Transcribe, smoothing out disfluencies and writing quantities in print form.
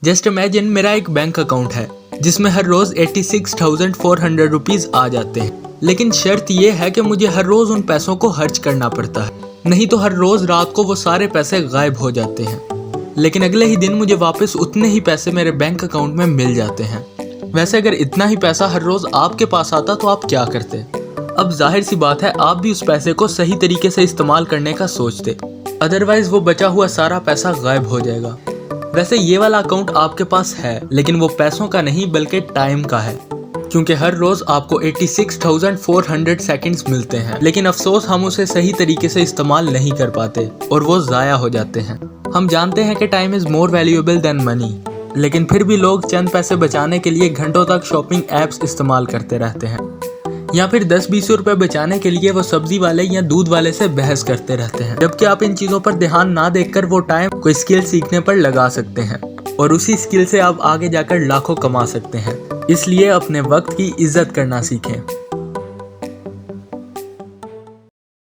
Just imagine मेरा एक bank account है जिसमें हर रोज 86,400 रुपीज आ जाते हैं, लेकिन शर्त ये है कि मुझे हर रोज उन पैसों को खर्च करना पड़ता है, नहीं तो हर रोज रात को वो सारे पैसे गायब हो जाते हैं। लेकिन अगले ही दिन मुझे वापस उतने ही पैसे मेरे बैंक अकाउंट में मिल जाते हैं। वैसे अगर इतना ही पैसा हर रोज आपके पास आता तो आप क्या करते? अब जाहिर सी बात है आप भी उस पैसे को सही तरीके से इस्तेमाल करने का सोचते, अदरवाइज वो बचा हुआ सारा पैसा गायब हो जाएगा। वैसे ये वाला अकाउंट आपके पास है, लेकिन वो पैसों का नहीं बल्कि टाइम का है, क्योंकि हर रोज आपको 86,400 सेकंड्स मिलते हैं, लेकिन अफसोस हम उसे सही तरीके से इस्तेमाल नहीं कर पाते और वो ज़ाया हो जाते हैं। हम जानते हैं कि time is more valuable then money, लेकिन फिर भी लोग चंद पैसे बचाने के लिए घंटों तक शॉपिंग ऐप्स इस्तेमाल करते रहते हैं, या फिर 10-20 रुपए बचाने के लिए वो सब्जी वाले या दूध वाले से बहस करते रहते हैं, जबकि आप इन चीज़ों पर ध्यान ना देकर वो टाइम कोई स्किल सीखने पर लगा सकते हैं और उसी स्किल से आप आगे जाकर लाखों कमा सकते हैं। इसलिए अपने वक्त की इज्जत करना सीखें।